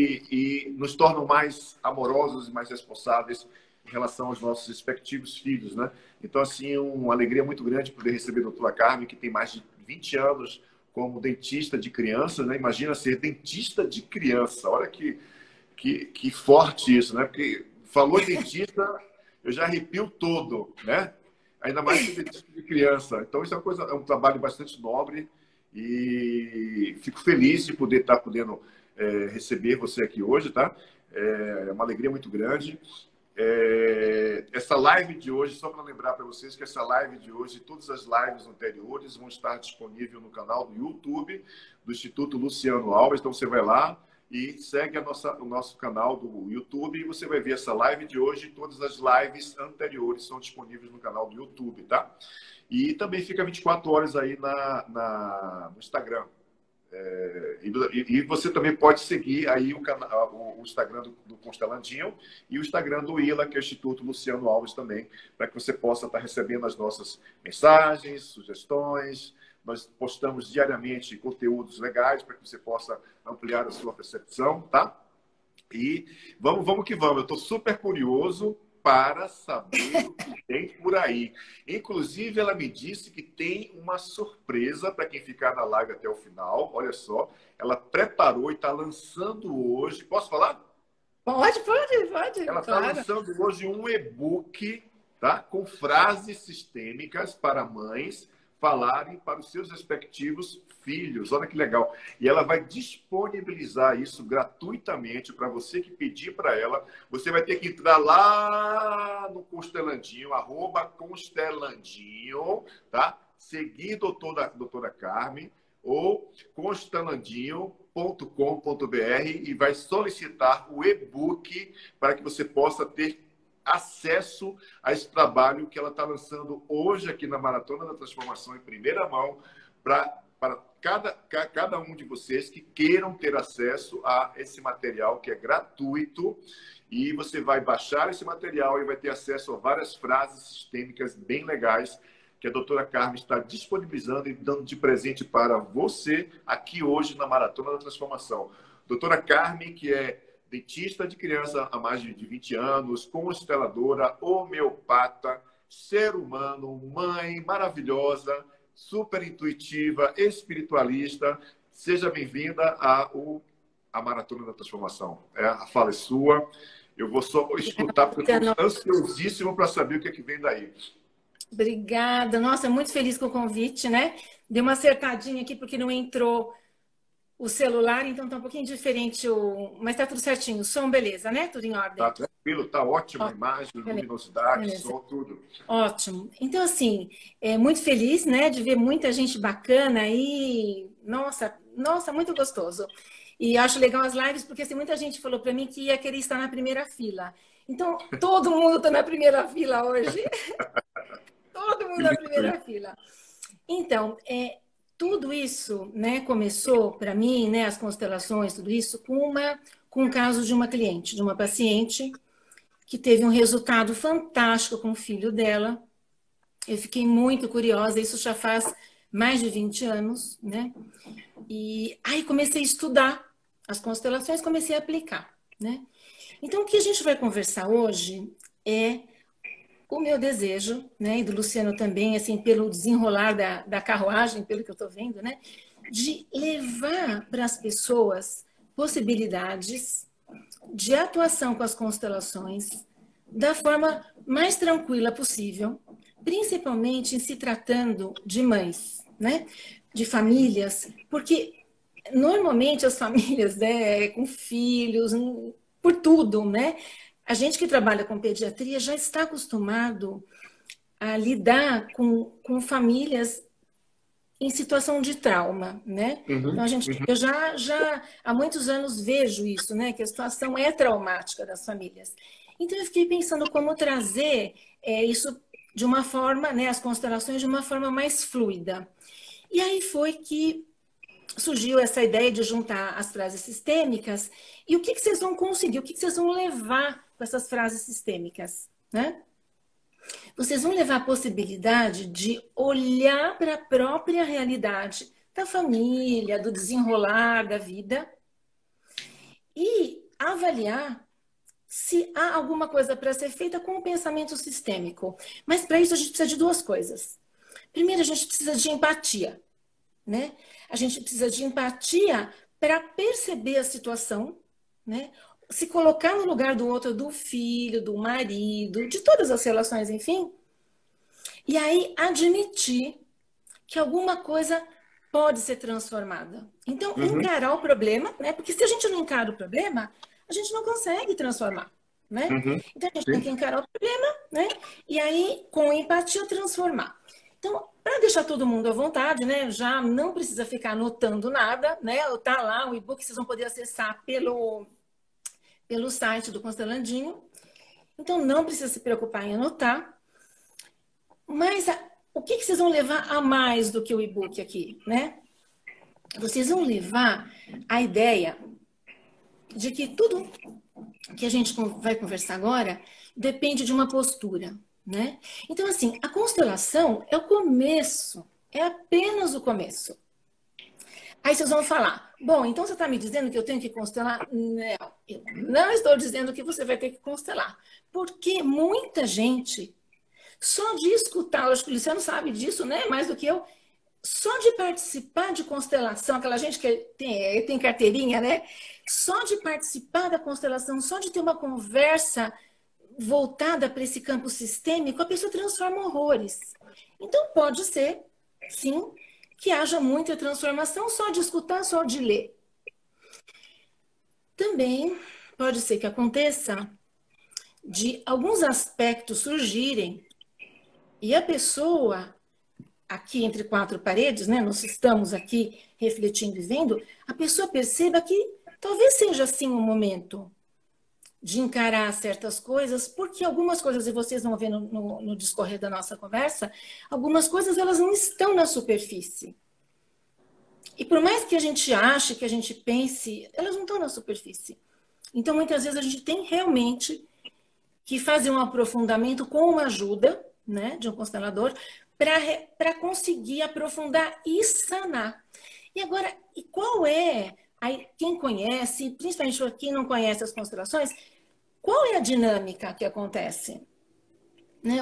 e nos tornam mais amorosos e mais responsáveis em relação aos nossos respectivos filhos, né? Então, assim, uma alegria muito grande poder receber a doutora Carmen, que tem mais de 20 anos como dentista de criança, né? Imagina ser dentista de criança. Olha que forte isso, né? Porque falou dentista, eu já arrepio todo, né? Ainda mais ser dentista de criança. Então, isso é um trabalho bastante nobre e fico feliz de poder estar podendo receber você aqui hoje, tá? É uma alegria muito grande. Essa live de hoje, só para lembrar para vocês que essa live de hoje e todas as lives anteriores vão estar disponíveis no canal do YouTube do Instituto Luciano Alves. Então, você vai lá e segue o nosso canal do YouTube e você vai ver essa live de hoje e todas as lives anteriores são disponíveis no canal do YouTube, tá? E também fica 24 horas aí no Instagram. E você também pode seguir aí o Instagram do Constelandinho e o Instagram do ILA, que é o Instituto Luciano Alves também, para que você possa estar recebendo as nossas mensagens, sugestões. Nós postamos diariamente conteúdos legais para que você possa ampliar a sua percepção, tá? E vamos que vamos. Eu estou super curioso para saber o que tem por aí. Inclusive, ela me disse que tem uma surpresa para quem ficar na live até o final. Olha só, ela preparou e está lançando hoje. Posso falar? Pode. Ela está lançando hoje um e-book, tá? Com frases sistêmicas para mães falarem para os seus respectivos filhos. Olha que legal. E ela vai disponibilizar isso gratuitamente para você que pedir para ela. Você vai ter que entrar lá no Constelandinho, @Constelandinho, tá? Seguir doutora Carmen ou constelandinho.com.br e vai solicitar o e-book para que você possa ter acesso a esse trabalho que ela está lançando hoje aqui na Maratona da Transformação em primeira mão para cada um de vocês que queiram ter acesso a esse material que é gratuito e você vai baixar esse material e vai ter acesso a várias frases sistêmicas bem legais que a doutora Carmen está disponibilizando e dando de presente para você aqui hoje na Maratona da Transformação. Doutora Carmen, que é dentista de criança há mais de 20 anos, consteladora, homeopata, ser humano, mãe maravilhosa, super intuitiva, espiritualista. Seja bem-vinda à Maratona da Transformação. A fala é sua. Eu vou só escutar, porque eu estou ansiosíssimo para saber o que é que vem daí. Obrigada. Nossa, muito feliz com o convite, né? Dei uma acertadinha aqui porque não entrou o celular, então tá um pouquinho diferente, mas tá tudo certinho. O som, beleza, né? Tudo em ordem. Tá tranquilo, tá ótimo. A imagem, luminosidade, beleza. Som, tudo. Ótimo. Então, assim, muito feliz, né, de ver muita gente bacana aí. Nossa, muito gostoso. E acho legal as lives, porque assim, muita gente falou para mim que ia querer estar na primeira fila. Então, todo mundo tá na primeira fila hoje. Todo mundo na primeira fila. Então, tudo isso, né, começou para mim, né, as constelações, tudo isso, com o caso de uma cliente, de uma paciente que teve um resultado fantástico com o filho dela. Eu fiquei muito curiosa, isso já faz mais de 20 anos, né? E aí comecei a estudar as constelações, comecei a aplicar, né? Então, o que a gente vai conversar hoje é o meu desejo, né, e do Luciano também, assim, pelo desenrolar da carruagem, pelo que eu estou vendo, né, de levar para as pessoas possibilidades de atuação com as constelações da forma mais tranquila possível, principalmente em se tratando de mães, né, de famílias, porque normalmente as famílias, né, com filhos, por tudo, né, a gente que trabalha com pediatria já está acostumado a lidar com famílias em situação de trauma, né? Então, eu já há muitos anos vejo isso, né? Que a situação é traumática das famílias. Então, eu fiquei pensando como trazer isso de uma forma, né? As constelações de uma forma mais fluida. E aí foi que surgiu essa ideia de juntar as frases sistêmicas. E o que vocês vão conseguir? O que vocês vão levar com essas frases sistêmicas, né? Vocês vão levar a possibilidade de olhar para a própria realidade da família, do desenrolar da vida e avaliar se há alguma coisa para ser feita com o pensamento sistêmico. Mas para isso a gente precisa de duas coisas. Primeiro, a gente precisa de empatia, né? A gente precisa de empatia para perceber a situação, né? Se colocar no lugar do outro, do filho, do marido, de todas as relações, enfim. E aí admitir que alguma coisa pode ser transformada. Então, encarar o problema, né? Porque se a gente não encara o problema, a gente não consegue transformar, né? Então, a gente tem que encarar o problema, né? E aí, com empatia, transformar. Então, para deixar todo mundo à vontade, né? Já não precisa ficar anotando nada, né? Tá lá o e-book, vocês vão poder acessar pelo site do Constelandinho. Então, não precisa se preocupar em anotar. Mas o que vocês vão levar a mais do que o e-book aqui, né? Vocês vão levar a ideia de que tudo que a gente vai conversar agora depende de uma postura, né? Então, assim, a constelação é o começo, é apenas o começo. Aí vocês vão falar, bom, então você está me dizendo que eu tenho que constelar? Não, eu não estou dizendo que você vai ter que constelar. Porque muita gente, só de escutar, eu acho que o Luciano sabe disso, né? Mais do que eu, só de participar de constelação, aquela gente que tem carteirinha, né? Só de participar da constelação, só de ter uma conversa voltada para esse campo sistêmico, a pessoa transforma horrores. Então, pode ser, sim, que haja muita transformação só de escutar, só de ler. Também pode ser que aconteça de alguns aspectos surgirem e a pessoa, aqui entre quatro paredes, né, nós estamos aqui refletindo e vendo, a pessoa perceba que talvez seja assim um momento de encarar certas coisas, porque algumas coisas, e vocês vão ver no discorrer da nossa conversa, algumas coisas elas não estão na superfície. E por mais que a gente ache, que a gente pense, elas não estão na superfície. Então, muitas vezes a gente tem realmente que fazer um aprofundamento com uma ajuda, né, de um constelador, para conseguir aprofundar e sanar. E agora, e qual é, aí, quem conhece, principalmente quem não conhece as constelações, qual é a dinâmica que acontece? Né?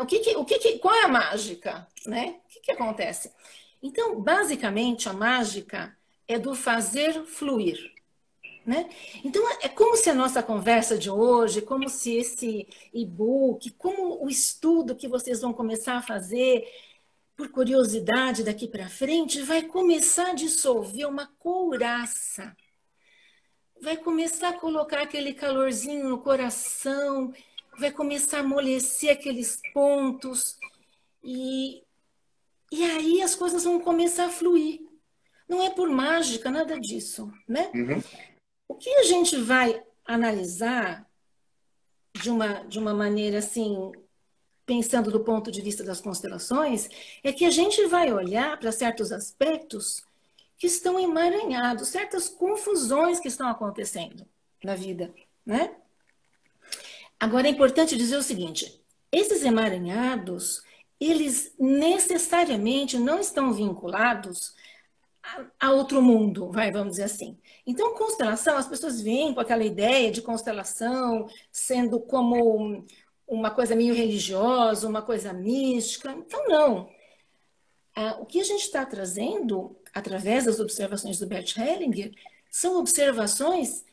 Qual é a mágica? Né? O que acontece? Então, basicamente, a mágica é do fazer fluir. Né? Então, é como se a nossa conversa de hoje, como se esse e-book, como o estudo que vocês vão começar a fazer, por curiosidade daqui para frente, vai começar a dissolver uma couraça. Vai começar a colocar aquele calorzinho no coração, vai começar a amolecer aqueles pontos, e aí as coisas vão começar a fluir. Não é por mágica, nada disso, né? O que a gente vai analisar de uma maneira assim, pensando do ponto de vista das constelações, é que a gente vai olhar para certos aspectos que estão emaranhados, certas confusões que estão acontecendo na vida, né? Agora é importante dizer o seguinte, esses emaranhados, eles necessariamente não estão vinculados a outro mundo, vamos dizer assim. Então, constelação, as pessoas vêm com aquela ideia de constelação sendo como uma coisa meio religiosa, uma coisa mística. Então, não. O que a gente está trazendo, através das observações do Bert Hellinger, são observações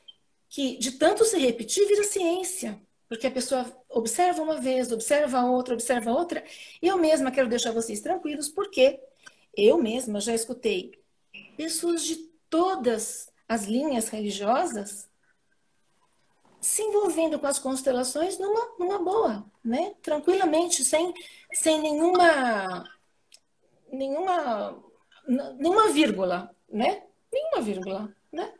que, de tanto se repetir, vira ciência. Porque a pessoa observa uma vez, observa outra. E eu mesma quero deixar vocês tranquilos, porque eu mesma já escutei pessoas de todas as linhas religiosas se envolvendo com as constelações numa boa, né? Tranquilamente, sem nenhuma vírgula, né? Nenhuma vírgula, né?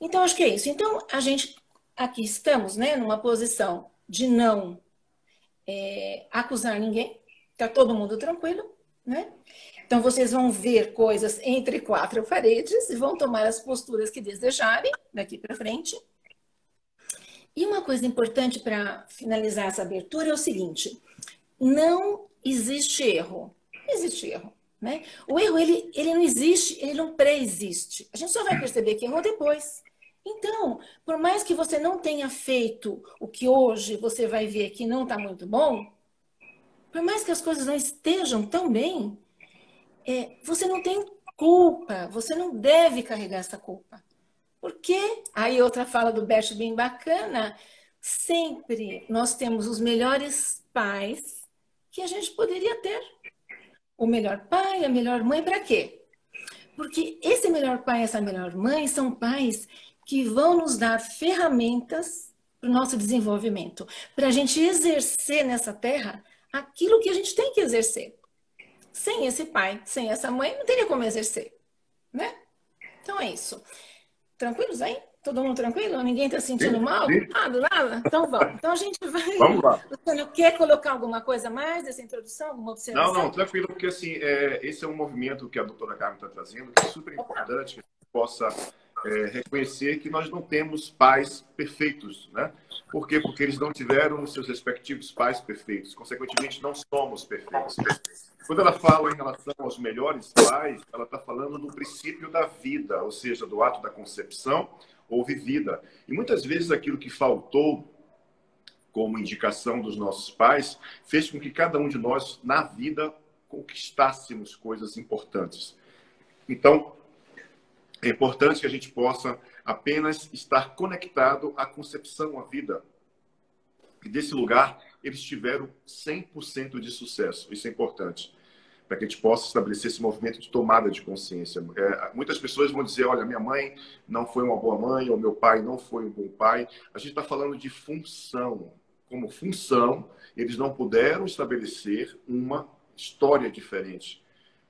Então, acho que é isso. Então, a gente aqui estamos, né, numa posição de não acusar ninguém, tá todo mundo tranquilo, né? Então, vocês vão ver coisas entre quatro paredes e vão tomar as posturas que desejarem daqui para frente. E uma coisa importante para finalizar essa abertura é o seguinte, não existe erro. Não existe erro, né? O erro, ele não existe, ele não pré-existe. A gente só vai perceber que errou depois. Então, por mais que você não tenha feito o que hoje você vai ver que não está muito bom, por mais que as coisas não estejam tão bem, você não tem culpa, você não deve carregar essa culpa. Porque, aí outra fala do Bert bem bacana, sempre nós temos os melhores pais que a gente poderia ter. O melhor pai, a melhor mãe, para quê? Porque esse melhor pai, essa melhor mãe são pais que vão nos dar ferramentas para o nosso desenvolvimento, para a gente exercer nessa terra aquilo que a gente tem que exercer. Sem esse pai, sem essa mãe, não teria como exercer, né? Então é isso. Tranquilos aí? Todo mundo tranquilo? Ninguém está sentindo mal? Nada? Então vamos. Então a gente vai... Vamos lá. Luciano, quer colocar alguma coisa mais dessa introdução? Alguma observação? Não, tranquilo, porque assim, esse é um movimento que a doutora Carmen está trazendo, que é super importante, que a gente possa reconhecer que nós não temos pais perfeitos, né? Por quê? Porque eles não tiveram os seus respectivos pais perfeitos. Consequentemente, não somos perfeitos. Quando ela fala em relação aos melhores pais, ela está falando do princípio da vida, ou seja, do ato da concepção houve vida. E muitas vezes aquilo que faltou como indicação dos nossos pais fez com que cada um de nós, na vida, conquistássemos coisas importantes. Então, é importante que a gente possa apenas estar conectado à concepção, à vida. E desse lugar, eles tiveram 100% de sucesso. Isso é importante, para que a gente possa estabelecer esse movimento de tomada de consciência. Muitas pessoas vão dizer, olha, minha mãe não foi uma boa mãe, ou meu pai não foi um bom pai. A gente está falando de função. Como função, eles não puderam estabelecer uma história diferente.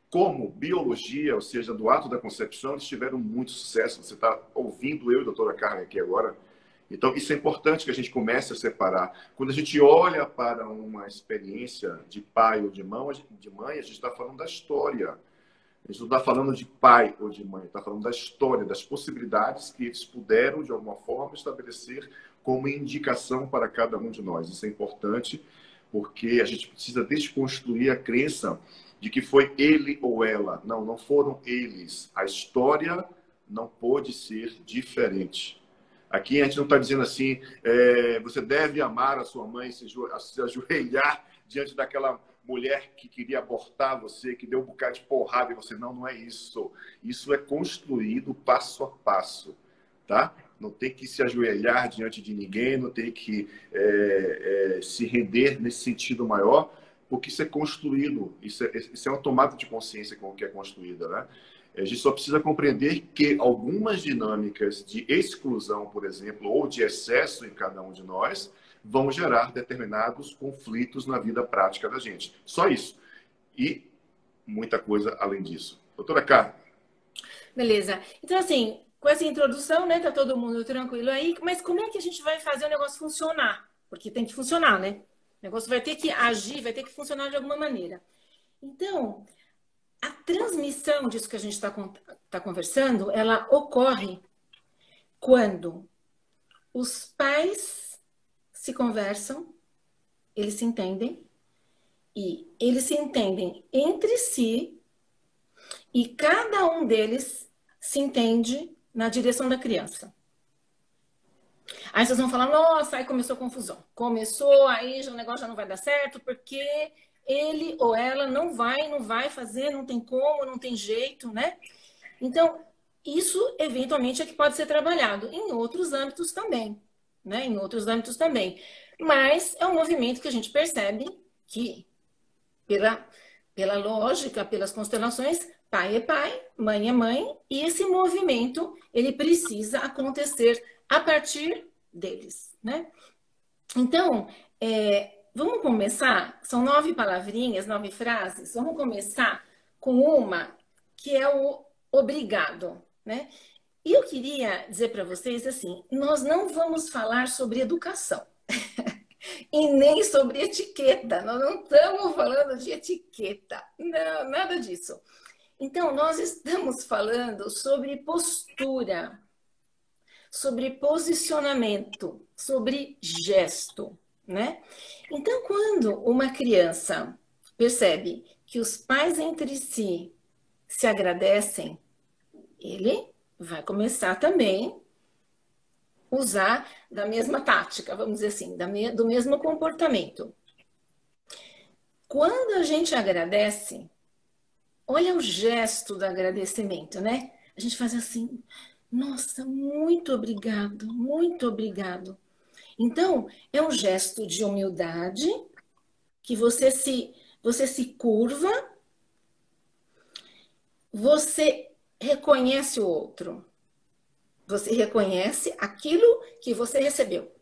Como biologia, ou seja, do ato da concepção, eles tiveram muito sucesso. Você está ouvindo eu e a doutora Carmen aqui agora. Então, isso é importante que a gente comece a separar. Quando a gente olha para uma experiência de pai ou de mãe, a gente está falando da história. A gente não está falando de pai ou de mãe, está falando da história, das possibilidades que eles puderam, de alguma forma, estabelecer como indicação para cada um de nós. Isso é importante, porque a gente precisa desconstruir a crença de que foi ele ou ela. Não, não foram eles. A história não pode ser diferente. Aqui a gente não está dizendo assim, você deve amar a sua mãe, se ajoelhar diante daquela mulher que queria abortar você, que deu um bocado de porrada em você. Não, não é isso. Isso é construído passo a passo, tá? Não tem que se ajoelhar diante de ninguém, não tem que se render nesse sentido maior, porque isso é construído, isso é uma tomada de consciência com o que é construída, né? A gente só precisa compreender que algumas dinâmicas de exclusão, por exemplo, ou de excesso em cada um de nós, vão gerar determinados conflitos na vida prática da gente. Só isso. E muita coisa além disso. Doutora Carmen. Beleza. Então, assim, com essa introdução, né, tá todo mundo tranquilo aí, mas como é que a gente vai fazer o negócio funcionar? Porque tem que funcionar, né? O negócio vai ter que agir, vai ter que funcionar de alguma maneira. Então, a transmissão disso que a gente está conversando, ela ocorre quando os pais se conversam, eles se entendem, e eles se entendem entre si, e cada um deles se entende na direção da criança. Aí vocês vão falar, nossa, aí começou a confusão. Começou, aí o negócio já não vai dar certo, porque ele ou ela não vai fazer, não tem como, não tem jeito, né? Então, isso eventualmente é que pode ser trabalhado em outros âmbitos também, né? Em outros âmbitos também. Mas é um movimento que a gente percebe que, pela lógica, pelas constelações, pai é pai, mãe é mãe, e esse movimento, ele precisa acontecer a partir deles, né? Então, vamos começar, são 9 palavrinhas, 9 frases, vamos começar com uma que é o obrigado, né? E eu queria dizer para vocês assim, nós não vamos falar sobre educação e nem sobre etiqueta, nós não estamos falando de etiqueta, não, nada disso. Então, nós estamos falando sobre postura, sobre posicionamento, sobre gesto, né? Então, quando uma criança percebe que os pais entre si se agradecem, ele vai começar também usar da mesma tática, vamos dizer assim, do mesmo comportamento. Quando a gente agradece, olha o gesto do agradecimento, né? A gente faz assim, nossa, muito obrigado, muito obrigado. Então, é um gesto de humildade que você se curva, você reconhece o outro. Você reconhece aquilo que você recebeu.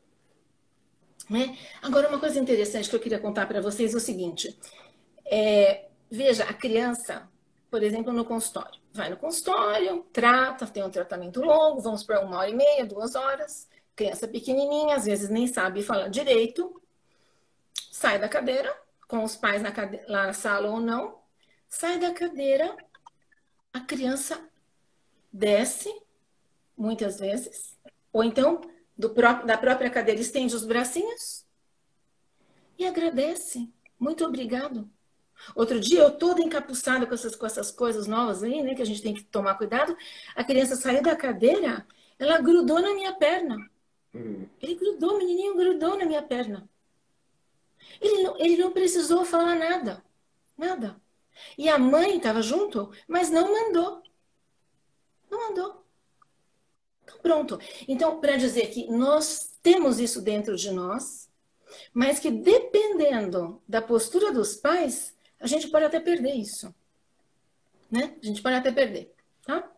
Né? Agora, uma coisa interessante que eu queria contar para vocês é o seguinte. Veja, a criança, por exemplo, no consultório. Vai no consultório, trata, tem um tratamento longo, vamos para 1h30, 2 horas. Criança pequenininha, às vezes nem sabe falar direito. Sai da cadeira, com os pais lá na sala ou não. Sai da cadeira, a criança desce, muitas vezes. Ou então, da própria cadeira, estende os bracinhos e agradece. Muito obrigado. Outro dia, eu toda encapuçada com essas coisas novas aí, né, que a gente tem que tomar cuidado. A criança saiu da cadeira, ela grudou na minha perna. Ele grudou, o menininho grudou na minha perna. Ele não precisou falar nada. Nada. E a mãe estava junto, mas não mandou. Não mandou. Então, pronto. Então, para dizer que nós temos isso dentro de nós, mas que dependendo da postura dos pais, a gente pode até perder isso. Né? A gente pode até perder. Tá?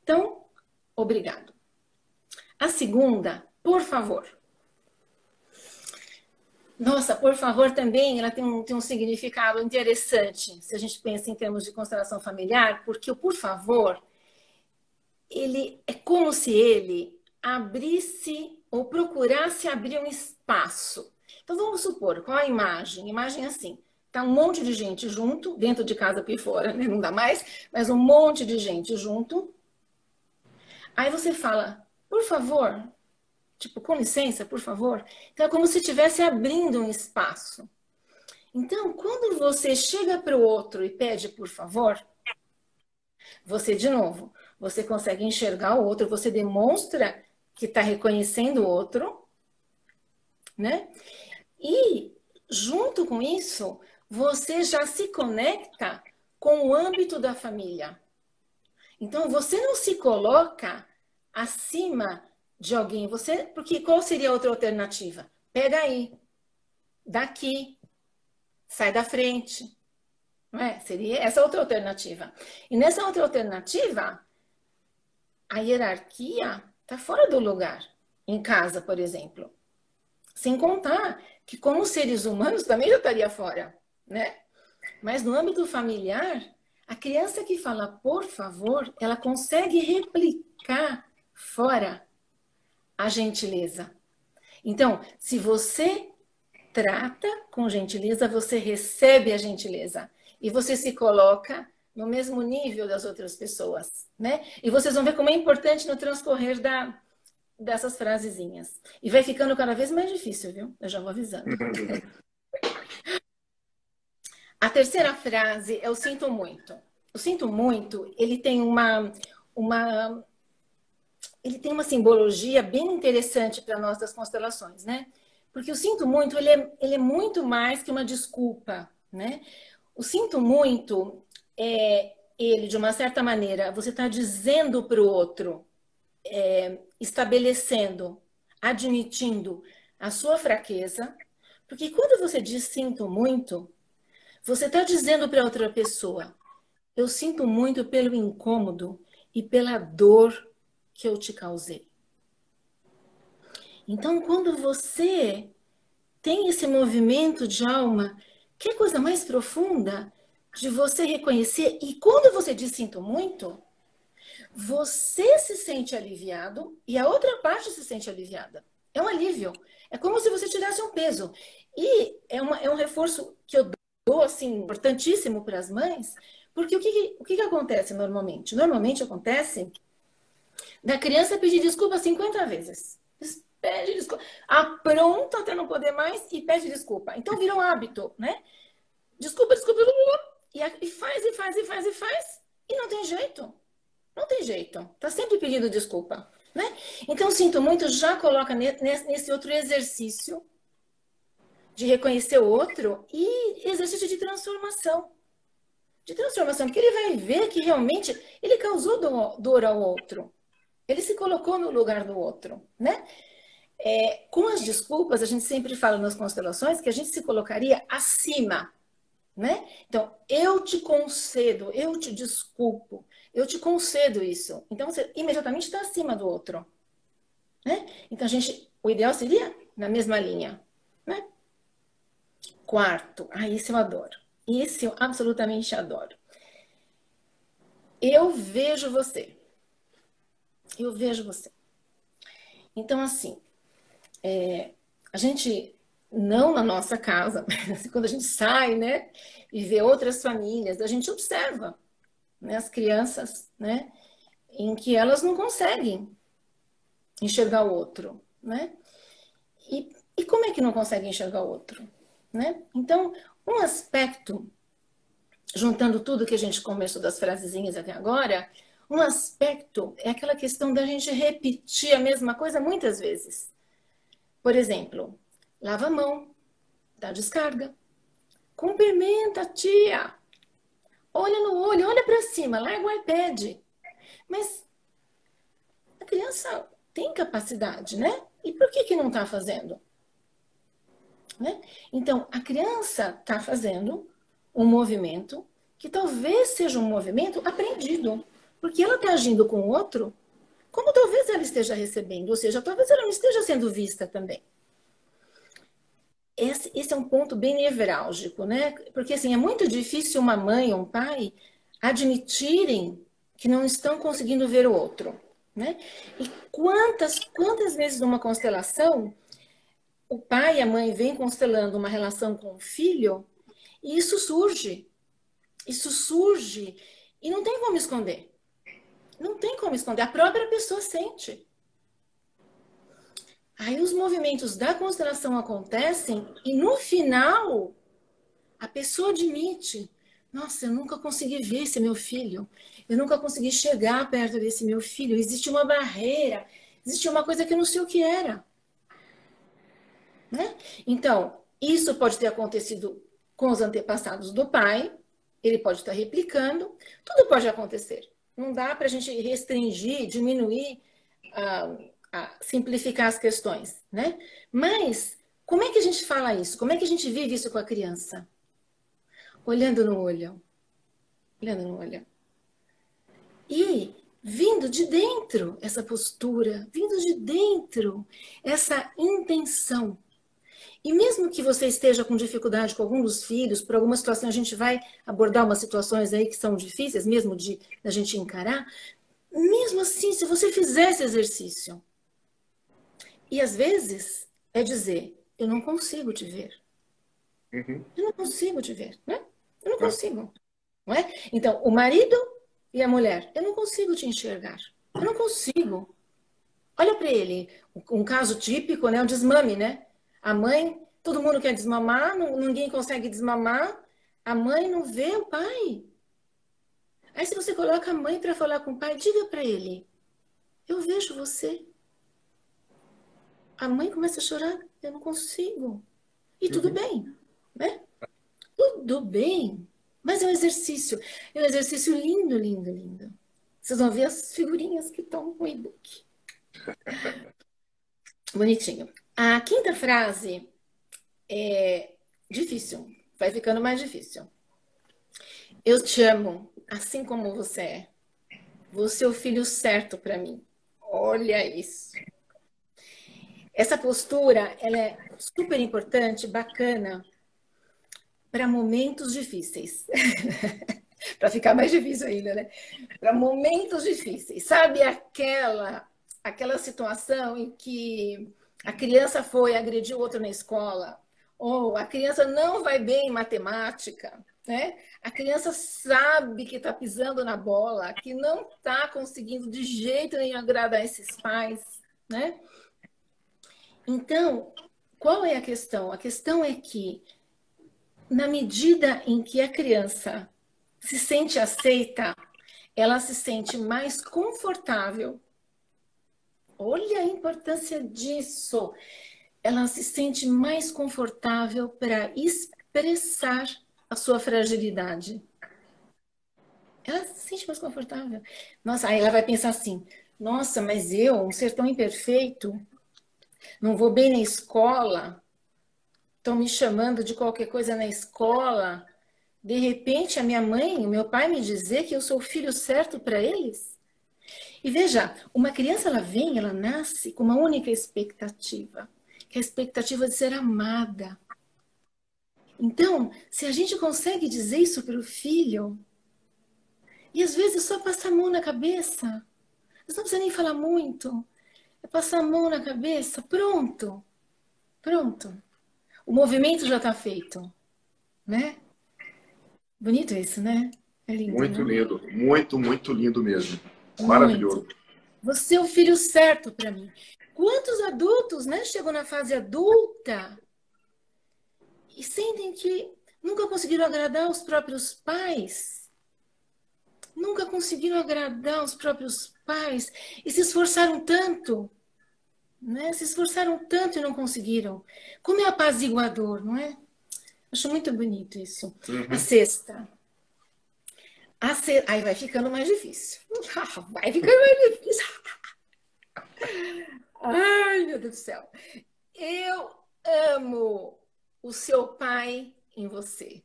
Então, obrigado. A segunda, por favor. Nossa, por favor também, ela tem um significado interessante, se a gente pensa em termos de constelação familiar, porque o por favor, ele é como se ele abrisse ou procurasse abrir um espaço. Então vamos supor, qual a imagem? Imagem assim, tá um monte de gente junto, dentro de casa aqui fora, né? Não dá mais, mas um monte de gente junto. Aí você fala, por favor, tipo, com licença, por favor. Então é como se estivesse abrindo um espaço. Então, quando você chega para o outro e pede por favor, você, de novo, você consegue enxergar o outro, você demonstra que está reconhecendo o outro, né? E, junto com isso, você já se conecta com o âmbito da família. Então, você não se coloca acima de alguém. Porque qual seria a outra alternativa? Pega aí, daqui, sai da frente. Não é? Seria essa outra alternativa. E nessa outra alternativa, a hierarquia está fora do lugar. Em casa, por exemplo. Sem contar que como seres humanos também já estaria fora, né? Mas no âmbito familiar, a criança que fala por favor, ela consegue replicar fora a gentileza. Então, se você trata com gentileza, você recebe a gentileza. E você se coloca no mesmo nível das outras pessoas, né? E vocês vão ver como é importante no transcorrer dessas frasezinhas. E vai ficando cada vez mais difícil, viu? Eu já vou avisando. A terceira frase é o sinto muito. O sinto muito, ele tem uma simbologia bem interessante para nós das constelações, né? Porque o sinto muito, ele é muito mais que uma desculpa, né? O sinto muito ele, de uma certa maneira, você está dizendo para o outro, estabelecendo, admitindo a sua fraqueza, porque quando você diz sinto muito, você está dizendo para outra pessoa, eu sinto muito pelo incômodo e pela dor que eu te causei. Então, quando você tem esse movimento de alma, que coisa mais profunda de você reconhecer, e quando você diz sinto muito, você se sente aliviado e a outra parte se sente aliviada. É um alívio. É como se você tirasse um peso. E é um reforço que eu dou, assim, importantíssimo para as mães, porque o que acontece normalmente? Normalmente acontece da criança pedir desculpa 50 vezes. Pede desculpa. Apronta até não poder mais e pede desculpa. Então vira um hábito, né? Desculpa. E faz. E não tem jeito. Não tem jeito. Tá sempre pedindo desculpa. né? Então, sinto muito, já coloca nesse outro exercício de reconhecer o outro e exercício de transformação. De transformação, porque ele vai ver que realmente ele causou dor ao outro. Ele se colocou no lugar do outro, né? Com as desculpas, a gente sempre fala nas constelações que a gente se colocaria acima, né? Então, eu te concedo, eu te desculpo, eu te concedo isso. Então, você imediatamente está acima do outro, né? Então, o ideal seria na mesma linha, né? Quarto, esse eu adoro. Esse eu absolutamente adoro. Eu vejo você. Eu vejo você. Então, assim, a gente, não na nossa casa, mas quando a gente sai, né, e vê outras famílias, a gente observa, né, as crianças, né, em que elas não conseguem enxergar o outro, né? E como é que não conseguem enxergar o outro, né? Então, um aspecto, juntando tudo que a gente conversou das frasezinhas até agora, um aspecto é aquela questão da gente repetir a mesma coisa muitas vezes. Por exemplo, lava a mão, dá descarga, cumprimenta a tia, olha no olho, olha para cima, larga o iPad. Mas a criança tem capacidade, né? E por que não está fazendo? Né? Então, a criança está fazendo um movimento que talvez seja um movimento aprendido, porque ela está agindo com o outro como talvez ela esteja recebendo, ou seja, talvez ela não esteja sendo vista também. Esse é um ponto bem nevrálgico, né? Porque assim, é muito difícil uma mãe ou um pai admitirem que não estão conseguindo ver o outro, né? E quantas vezes numa constelação o pai e a mãe vêm constelando uma relação com o filho e isso surge e não tem como esconder. Não tem como esconder, a própria pessoa sente. Aí os movimentos da constelação acontecem e no final a pessoa admite: nossa, eu nunca consegui ver esse meu filho, eu nunca consegui chegar perto desse meu filho, existe uma barreira, existe uma coisa que eu não sei o que era. Né? Então, isso pode ter acontecido com os antepassados do pai, ele pode estar replicando, tudo pode acontecer. Não dá para a gente restringir, diminuir, simplificar as questões, né? Mas como é que a gente fala isso? Como é que a gente vive isso com a criança? Olhando no olho. Olhando no olho. E vindo de dentro essa postura, vindo de dentro essa intenção. E mesmo que você esteja com dificuldade com algum dos filhos, por alguma situação, a gente vai abordar umas situações aí que são difíceis, mesmo da gente encarar, mesmo assim, se você fizer esse exercício, e às vezes é dizer: eu não consigo te ver. Uhum. Eu não consigo te ver, né? Eu não consigo. Não é? Então, o marido e a mulher: eu não consigo te enxergar. Eu não consigo. Olha para ele, um caso típico, né? O desmame, né? A mãe, todo mundo quer desmamar, ninguém consegue desmamar, a mãe não vê o pai. Aí se você coloca a mãe para falar com o pai, diga para ele: eu vejo você. A mãe começa a chorar: eu não consigo. E tudo bem, né? Tudo bem. Mas é um exercício. É um exercício lindo, lindo, lindo. Vocês vão ver as figurinhas que estão no e-book. Bonitinho. A quinta frase é difícil. Vai ficando mais difícil. Eu te amo, assim como você é. Você é o filho certo para mim. Olha isso. Essa postura, ela é super importante, bacana, para momentos difíceis. Para ficar mais difícil ainda, né? Para momentos difíceis. Sabe aquela situação em que a criança foi agredir o outro na escola, ou a criança não vai bem em matemática, né? A criança sabe que está pisando na bola, que não está conseguindo de jeito nenhum agradar esses pais, né? Então, qual é a questão? A questão é que, na medida em que a criança se sente aceita, ela se sente mais confortável Olha a importância disso. Ela se sente mais confortável para expressar a sua fragilidade. Ela se sente mais confortável. Nossa, aí ela vai pensar assim, nossa, mas eu, um ser tão imperfeito, não vou bem na escola, estão me chamando de qualquer coisa na escola, de repente a minha mãe, o meu pai me dizer que eu sou o filho certo para eles? E veja, uma criança, ela vem, ela nasce com uma única expectativa, que é a expectativa de ser amada. Então, se a gente consegue dizer isso para o filho, e às vezes só passar a mão na cabeça, você não precisa nem falar muito, é passar a mão na cabeça, pronto, pronto. O movimento já está feito, né? Bonito isso, né? É lindo, Muito né? lindo. Muito, muito lindo mesmo. Muito. Maravilhoso. Você é o filho certo para mim. Quantos adultos, né, chegam na fase adulta e sentem que nunca conseguiram agradar os próprios pais? Nunca conseguiram agradar os próprios pais e se esforçaram tanto, né? Se esforçaram tanto e não conseguiram. Como é apaziguador, não é? Acho muito bonito isso. A Uhum. sexta. Aí vai ficando mais difícil. Vai ficando mais difícil. Ai, meu Deus do céu. Eu amo o seu pai em você.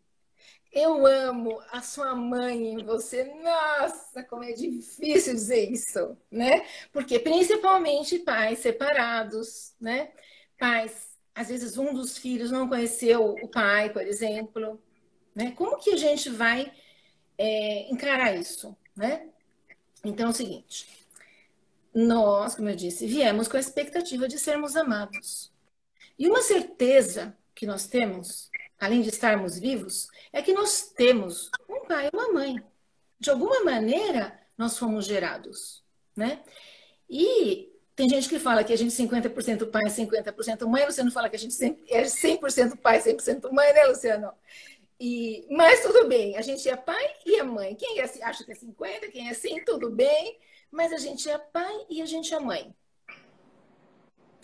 Eu amo a sua mãe em você. Nossa, como é difícil dizer isso, né? Porque principalmente pais separados, né? Pais, às vezes um dos filhos não conheceu o pai, por exemplo, né? Como que a gente vai encarar isso, né? Então é o seguinte, nós, como eu disse, viemos com a expectativa de sermos amados. E uma certeza que nós temos, além de estarmos vivos, é que nós temos um pai e uma mãe. De alguma maneira, nós fomos gerados, né? E tem gente que fala que a gente é 50% pai, 50% mãe. Você não fala que a gente é 100% pai, 100% mãe, né, Luciano? Mas tudo bem, a gente é pai e é mãe. Quem acha que é 50, quem é 100, tudo bem. Mas a gente é pai e a gente é mãe.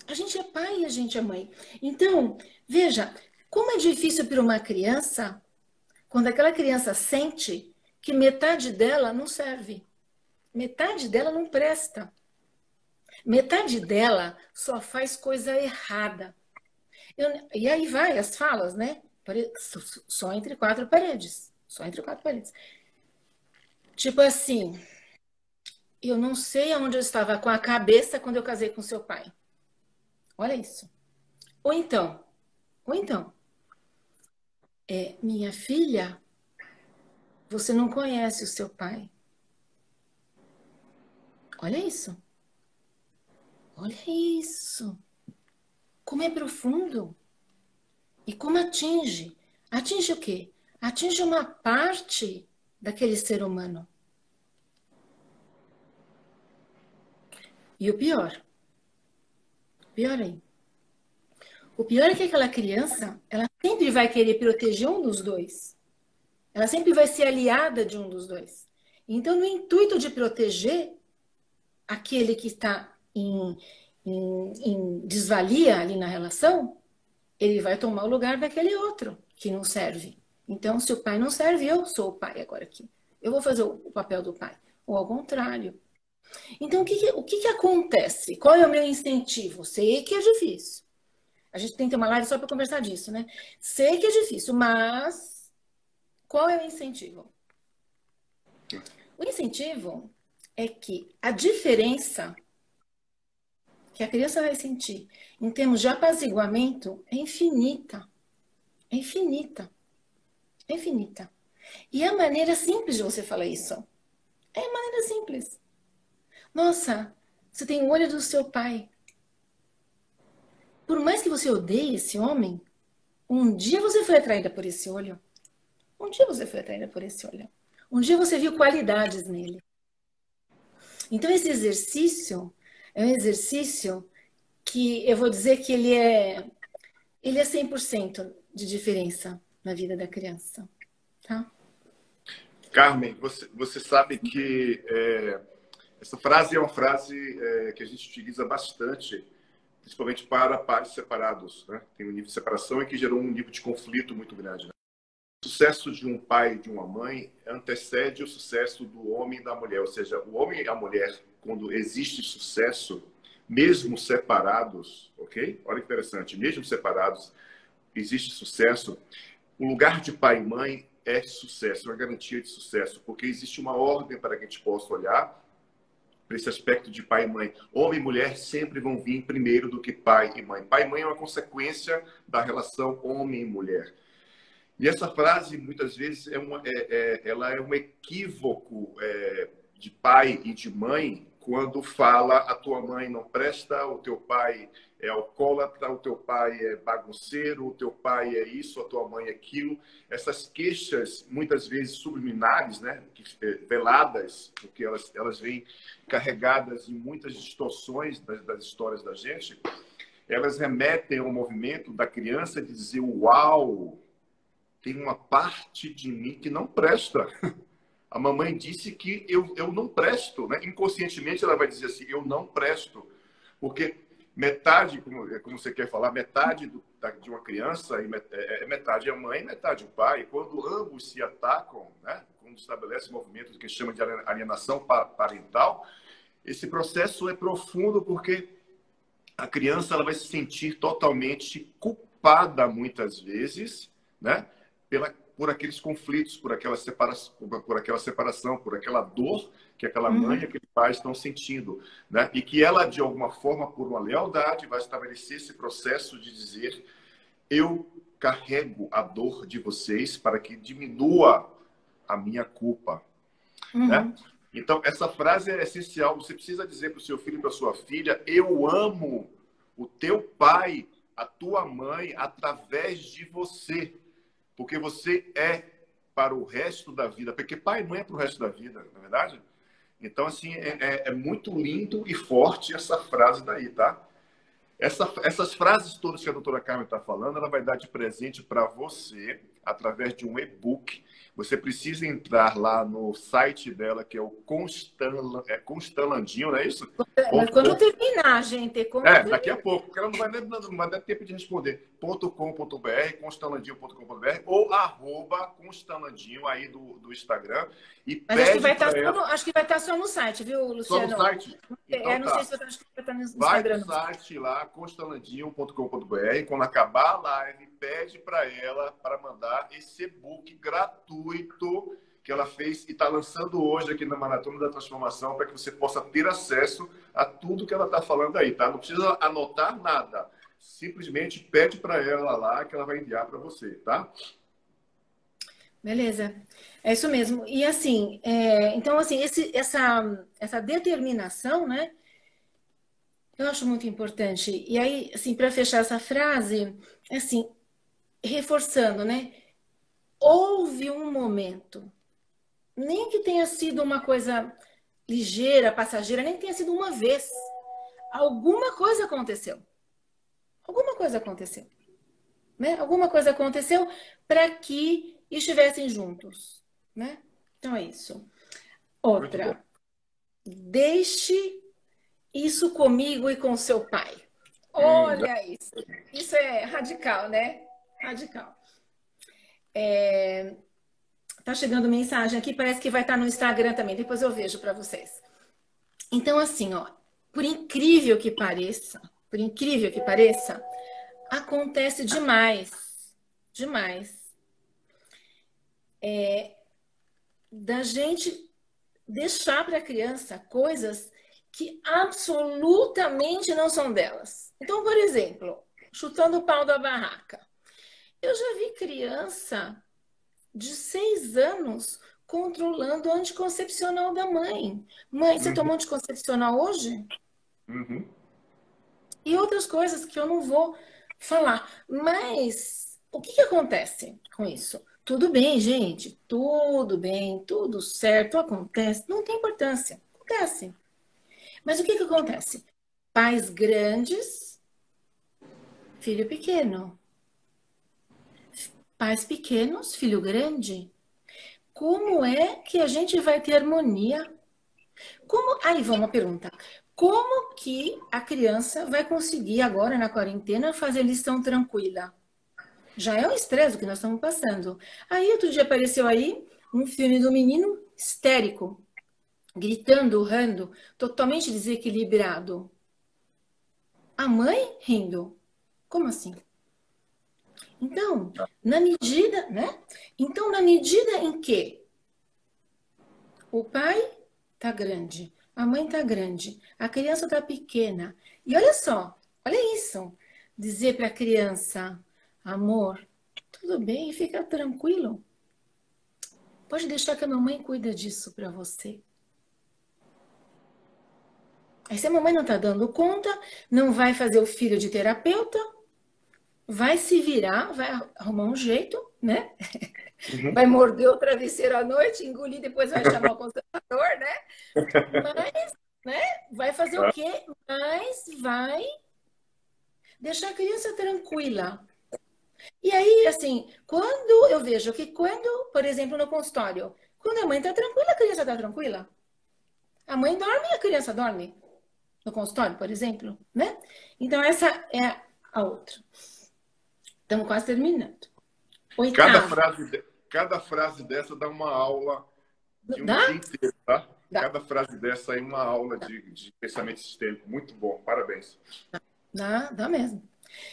A gente é pai e a gente é mãe. Então, veja, como é difícil para uma criança, quando aquela criança sente que metade dela não serve. Metade dela não presta. Metade dela só faz coisa errada. E aí vai as falas, né? Só entre quatro paredes. Só entre quatro paredes. Tipo assim, eu não sei aonde eu estava com a cabeça quando eu casei com seu pai. Olha isso. Ou então, minha filha, você não conhece o seu pai. Olha isso. Olha isso. Como é profundo. E como atinge. Atinge o quê? Atinge uma parte daquele ser humano. E o pior aí. O pior é que aquela criança, ela sempre vai querer proteger um dos dois. Ela sempre vai ser aliada de um dos dois. Então, no intuito de proteger aquele que está em desvalia ali na relação, ele vai tomar o lugar daquele outro que não serve. Então, se o pai não serve, eu sou o pai agora aqui. Eu vou fazer o papel do pai. Ou ao contrário. Então, o que acontece? Qual é o meu incentivo? Sei que é difícil. A gente tem que ter uma live só para conversar disso, né? Sei que é difícil, mas qual é o incentivo? O incentivo é que a diferença que a criança vai sentir em termos de apaziguamento é infinita. É infinita. É infinita. E a maneira simples de você falar isso é a maneira simples. Nossa, você tem o olho do seu pai. Por mais que você odeie esse homem, um dia você foi atraída por esse olho. Um dia você foi atraída por esse olho. Um dia você viu qualidades nele. Então, esse exercício é um exercício que eu vou dizer que ele é 100% de diferença na vida da criança. Tá? Carmen, você sabe que Essa frase é uma frase que a gente utiliza bastante, principalmente para pares separados, né? Tem um nível de separação e que gerou um nível de conflito muito grande, né? O sucesso de um pai e de uma mãe antecede o sucesso do homem e da mulher. Ou seja, o homem e a mulher, quando existe sucesso, mesmo separados, ok? Olha que interessante, mesmo separados, existe sucesso. O lugar de pai e mãe é sucesso, é uma garantia de sucesso, porque existe uma ordem para que a gente possa olhar para esse aspecto de pai e mãe. Homem e mulher sempre vão vir primeiro do que pai e mãe. Pai e mãe é uma consequência da relação homem e mulher. E essa frase, muitas vezes, ela é um equívoco de pai e de mãe quando fala a tua mãe não presta, o teu pai é alcoólatra, o teu pai é bagunceiro, o teu pai é isso, a tua mãe é aquilo. Essas queixas, muitas vezes subliminares, né, veladas, porque elas vêm carregadas em muitas distorções das histórias da gente, elas remetem ao movimento da criança de dizer, uau, tem uma parte de mim que não presta. A mamãe disse que eu não presto, né? Inconscientemente ela vai dizer assim, eu não presto. Porque metade, como você quer falar, metade de uma criança metade é a mãe e metade o pai. Quando ambos se atacam, né? Quando estabelece o movimento que chama de alienação parental, esse processo é profundo porque a criança ela vai se sentir totalmente culpada muitas vezes, né? Por aqueles conflitos, por aquela separação, por aquela dor que aquela mãe e aquele pai estão sentindo, né? E que ela, de alguma forma, por uma lealdade, vai estabelecer esse processo de dizer eu carrego a dor de vocês para que diminua a minha culpa, né? Então, essa frase é essencial. Você precisa dizer para o seu filho e para a sua filha, eu amo o teu pai, a tua mãe, através de você. Porque você é para o resto da vida. Porque pai e mãe é para o resto da vida, não é verdade? Então, assim, é muito lindo e forte essa frase daí, tá? Essas frases todas que a doutora Carmen está falando, ela vai dar de presente para você através de um e-book. Você precisa entrar lá no site dela, que é o Constalandinho, não é isso? Mas quando eu terminar, gente, Daqui a pouco, porque ela não vai dar tempo de responder. .com.br, constalandinho.com.br ou @constalandinho aí do Instagram. E mas acho que vai estar só no site, viu, Luciano? Só no site? Então, não sei se acho que vai estar no Instagram. Vai no site lá, constalandinho.com.br. Quando acabar a live, pede para ela para mandar esse e-book gratuito que ela fez e está lançando hoje aqui na Maratona da Transformação para que você possa ter acesso a tudo que ela está falando aí, tá? Não precisa anotar nada. Simplesmente pede para ela lá que ela vai enviar para você, tá? Beleza. É isso mesmo. E assim, então assim, essa determinação, né? Eu acho muito importante. E aí, assim, para fechar essa frase, assim, reforçando, né? Houve um momento, nem que tenha sido uma coisa ligeira, passageira, nem que tenha sido uma vez. Alguma coisa aconteceu. Alguma coisa aconteceu. Né? Alguma coisa aconteceu para que estivessem juntos. Né? Então é isso. Outra. Deixe isso comigo e com seu pai. Olha isso. Isso é radical, né? Radical. Tá chegando mensagem aqui, parece que vai estar no Instagram também. Depois eu vejo para vocês. Então, assim, ó, por incrível que pareça, acontece demais, da gente deixar para a criança coisas que absolutamente não são delas. Então, por exemplo, chutando o pau da barraca. Eu já vi criança de 6 anos controlando o anticoncepcional da mãe. Mãe, você tomou anticoncepcional hoje? E outras coisas que eu não vou falar. Mas o que acontece com isso? Tudo bem, gente. Tudo bem, tudo certo, acontece. Não tem importância. Acontece. Mas o que acontece? Pais grandes, filho pequeno. Pais pequenos, filho grande. Como é que a gente vai ter harmonia? Aí vamos uma pergunta. Como que a criança vai conseguir agora, na quarentena, fazer lição tranquila? Já é um estresse que nós estamos passando. Aí, outro dia apareceu aí um filme do menino histérico, gritando, urrando, totalmente desequilibrado. A mãe rindo. Como assim? Então, na medida, né? Então, na medida em que o pai tá grande, a mãe tá grande, a criança tá pequena. E olha só, olha isso. Dizer para a criança, amor, tudo bem, fica tranquilo. Pode deixar que a mamãe cuida disso para você. Aí se a mamãe não tá dando conta, não vai fazer o filho de terapeuta, vai se virar, vai arrumar um jeito, né? Uhum. Vai morder o travesseiro à noite, engolir, depois vai chamar o conservador, né? Mas, né? Vai fazer o quê? Mas vai deixar a criança tranquila. E aí, assim, quando eu vejo que por exemplo, no consultório, quando a mãe está tranquila, a criança está tranquila. A mãe dorme e a criança dorme. No consultório, por exemplo, né? Então, essa é a outra. Estamos quase terminando. Oitavo. Cada frase dessa dá uma aula de um Dá? dia inteiro, tá? Dá. Cada frase dessa aí uma aula de pensamento sistêmico. Muito bom, parabéns. Dá mesmo.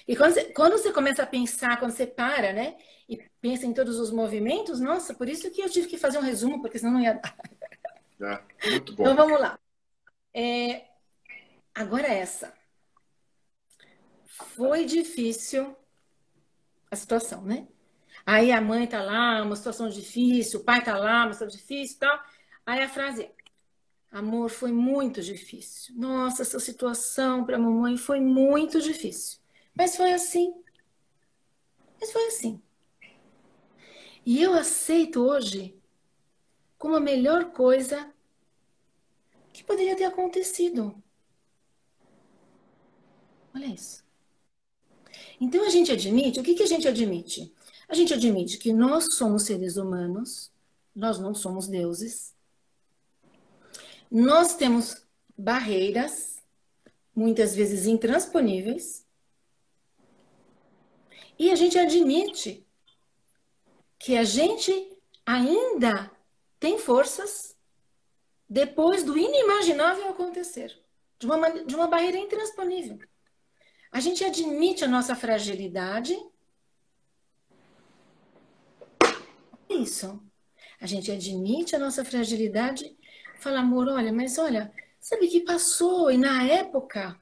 E quando você começa a pensar, quando você para, né? E pensa em todos os movimentos, nossa, por isso que eu tive que fazer um resumo, porque senão não ia dar. Muito bom. Então vamos lá. Agora essa. Foi difícil a situação, né? Aí a mãe tá lá, uma situação difícil, o pai tá lá, uma situação difícil e tal. Aí a frase é: amor, foi muito difícil. Nossa, essa situação para a mamãe foi muito difícil. Mas foi assim. Mas foi assim. E eu aceito hoje como a melhor coisa que poderia ter acontecido. Olha isso. Então a gente admite, o que a gente admite? A gente admite que nós somos seres humanos, nós não somos deuses. Nós temos barreiras, muitas vezes intransponíveis. E a gente admite que a gente ainda tem forças depois do inimaginável acontecer, de uma barreira intransponível. A gente admite a nossa fragilidade. Isso. A gente admite a nossa fragilidade, fala, amor, olha, mas olha, sabe que passou e na época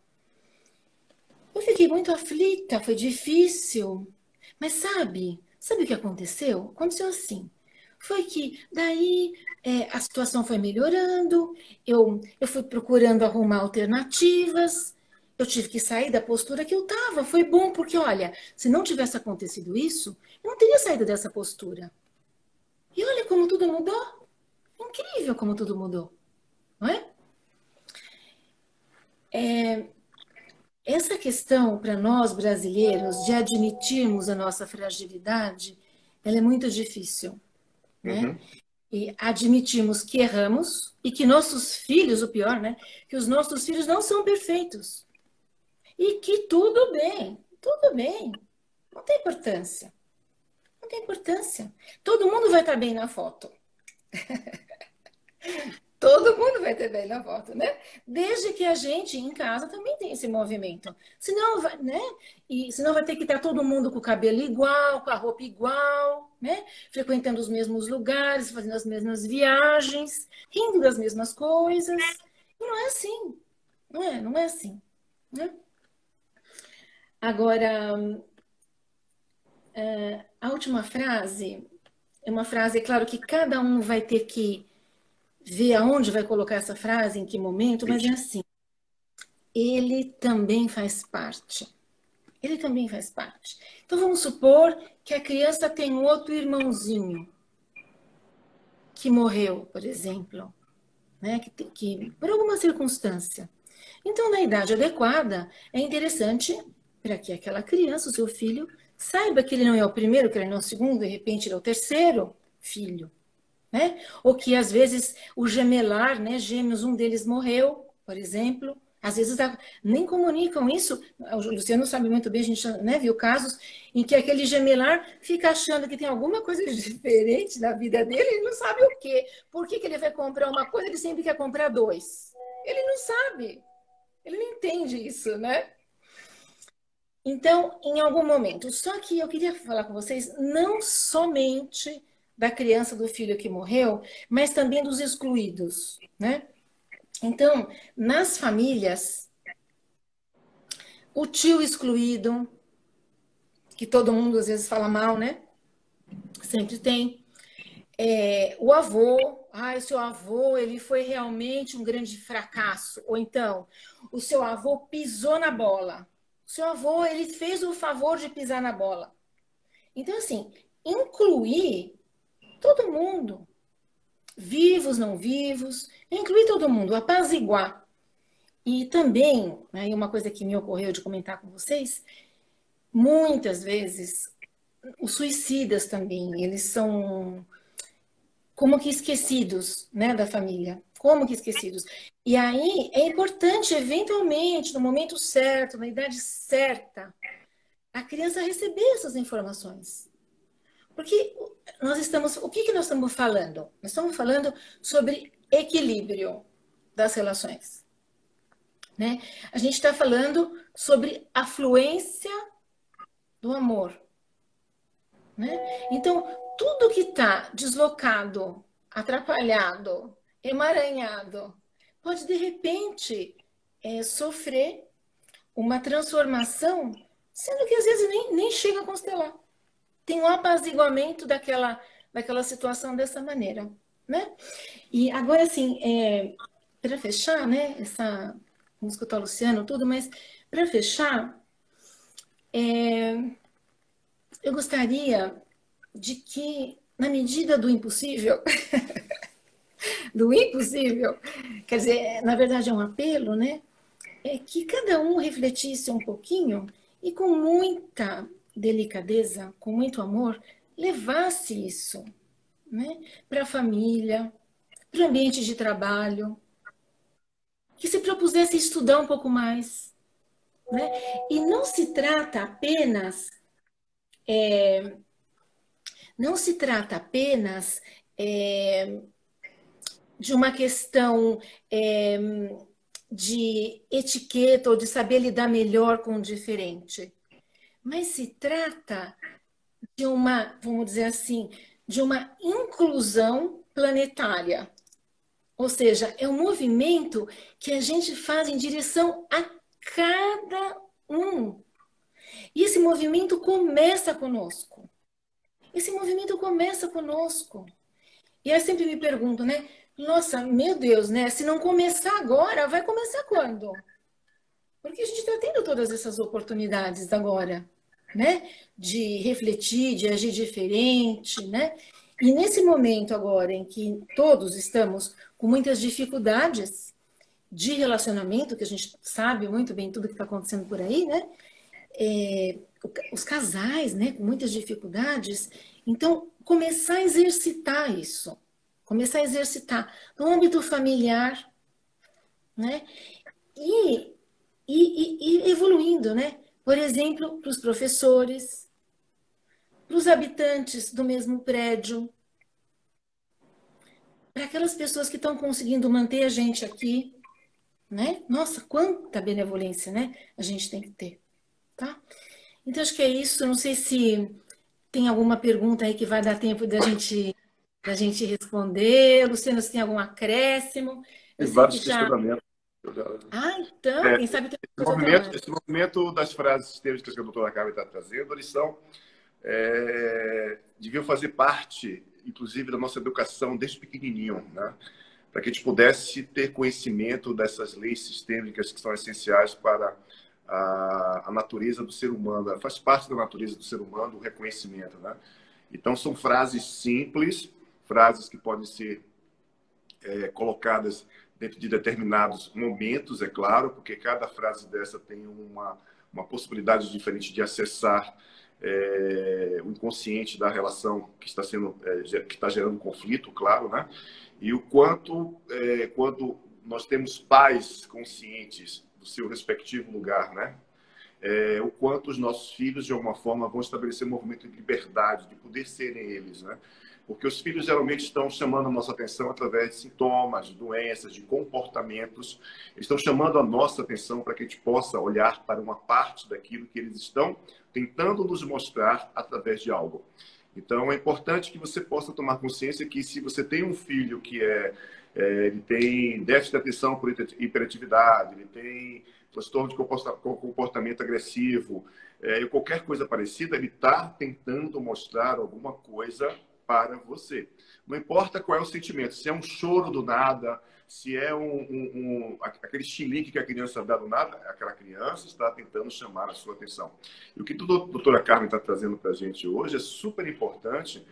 eu fiquei muito aflita, foi difícil. Mas sabe o que aconteceu? Aconteceu assim. Foi que daí a situação foi melhorando, eu fui procurando arrumar alternativas, eu tive que sair da postura que eu estava. Foi bom, porque olha, se não tivesse acontecido isso, eu não teria saído dessa postura. E olha como tudo mudou. Incrível como tudo mudou, não é? Essa questão para nós brasileiros de admitirmos a nossa fragilidade, ela é muito difícil, né? Uhum. E admitirmos que erramos e que nossos filhos, o pior, né? Que os nossos filhos não são perfeitos. E que tudo bem, não tem importância. Não tem importância. Todo mundo vai estar bem na foto. Todo mundo vai ter bem na foto, né? Desde que a gente em casa também tem esse movimento. Senão, né? E senão vai ter que estar todo mundo com o cabelo igual, com a roupa igual, né? Frequentando os mesmos lugares, fazendo as mesmas viagens, rindo das mesmas coisas. E não é assim. Não é assim, né? Agora, a última frase é uma frase, é claro que cada um vai ter que ver aonde vai colocar essa frase, em que momento, mas é assim. Ele também faz parte. Ele também faz parte. Então vamos supor que a criança tem outro irmãozinho que morreu, por exemplo, né? que por alguma circunstância. Então, na idade adequada, é interessante para que aquela criança, o seu filho, saiba que ele não é o primeiro, que ele não é o segundo, de repente ele é o terceiro filho. né? Ou que às vezes o gemelar, né? Gêmeos, um deles morreu, por exemplo. Às vezes nem comunicam isso. O Luciano sabe muito bem, a gente, né, viu casos em que aquele gemelar fica achando que tem alguma coisa diferente na vida dele, ele não sabe o quê. Por que que ele vai comprar uma coisa, ele sempre quer comprar dois? Ele não sabe, ele não entende isso, né? Então, em algum momento, só que eu queria falar com vocês não somente da criança, do filho que morreu, mas também dos excluídos, né? Então, nas famílias, o tio excluído, que todo mundo às vezes fala mal, né? Sempre tem. O avô, o seu avô, ele foi realmente um grande fracasso. Ou então, o seu avô pisou na bola. O seu avô, ele fez o favor de pisar na bola. Então, assim, incluir todo mundo, vivos, não vivos, incluir todo mundo, apaziguar. E também, aí uma coisa que me ocorreu de comentar com vocês, muitas vezes os suicidas também, eles são como que esquecidos, né, da família, como que esquecidos. E aí é importante, eventualmente, no momento certo, na idade certa, a criança receber essas informações. Porque o que nós estamos falando? Nós estamos falando sobre equilíbrio das relações, né? A gente está falando sobre a fluência do amor, né? Então, tudo que está deslocado, atrapalhado, emaranhado, pode de repente sofrer uma transformação, sendo que às vezes nem chega a constelar. Tem um apaziguamento daquela situação dessa maneira, né? E agora, assim, para fechar, né? Vamos escutar o Luciano, tudo, mas para fechar, eu gostaria de que, na medida do impossível, quer dizer, na verdade é um apelo, né? É que cada um refletisse um pouquinho e com muita delicadeza, com muito amor, levasse isso, né, para a família, para o ambiente de trabalho, que se propusesse estudar um pouco mais, né? E não se trata apenas, não se trata apenas de uma questão de etiqueta ou de saber lidar melhor com o diferente, mas se trata de uma, vamos dizer assim, de uma inclusão planetária. Ou seja, é um movimento que a gente faz em direção a cada um. E esse movimento começa conosco. Esse movimento começa conosco. E eu sempre me pergunto, né? Nossa, meu Deus, né? Se não começar agora, vai começar quando? Porque a gente está tendo todas essas oportunidades agora, né? De refletir, de agir diferente, né? E nesse momento agora em que todos estamos com muitas dificuldades de relacionamento, que a gente sabe muito bem tudo que está acontecendo por aí, né? Os casais, né? Com muitas dificuldades. Então, começar a exercitar isso. Começar a exercitar no âmbito familiar, né? E evoluindo, né? Por exemplo, para os professores, para os habitantes do mesmo prédio, para aquelas pessoas que estão conseguindo manter a gente aqui, né? Nossa, quanta benevolência, né? A gente tem que ter, tá? Então, acho que é isso. Não sei se tem alguma pergunta aí que vai dar tempo da gente responder. Luciano, se tem algum acréscimo. Eu Tem sei que vários já... questionamentos. Então, quem sabe tem Esse movimento das frases sistêmicas que a doutora Carmen está trazendo, eles deviam fazer parte, inclusive, da nossa educação desde pequenininho, né? Para que a gente pudesse ter conhecimento dessas leis sistêmicas que são essenciais para a natureza do ser humano. Faz parte da natureza do ser humano o reconhecimento, né? Então, são frases simples, frases que podem ser colocadas dentro de determinados momentos, é claro, porque cada frase dessa tem uma possibilidade diferente de acessar o inconsciente da relação que está sendo, que está gerando conflito, claro, né? E o quanto, quando nós temos pais conscientes do seu respectivo lugar, né? O quanto os nossos filhos, de alguma forma, vão estabelecer um movimento de liberdade, de poder serem eles, né? Porque os filhos geralmente estão chamando a nossa atenção através de sintomas, de doenças, de comportamentos. Eles estão chamando a nossa atenção para que a gente possa olhar para uma parte daquilo que eles estão tentando nos mostrar através de algo. Então, é importante que você possa tomar consciência que se você tem um filho que ele tem déficit de atenção por hiperatividade, ele tem transtorno de comportamento agressivo, qualquer coisa parecida, ele está tentando mostrar alguma coisa para você. Não importa qual é o sentimento, se é um choro do nada, se é aquele chilique que a criança dá do nada, aquela criança está tentando chamar a sua atenção. E o que a doutora Carmen está trazendo para a gente hoje é super importante.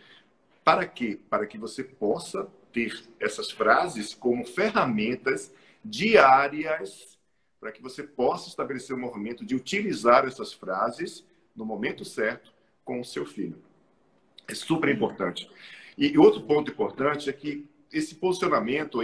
Para quê? Para que você possa ter essas frases como ferramentas diárias, para que você possa estabelecer um movimento de utilizar essas frases no momento certo com o seu filho. É super importante. E outro ponto importante é que esse posicionamento,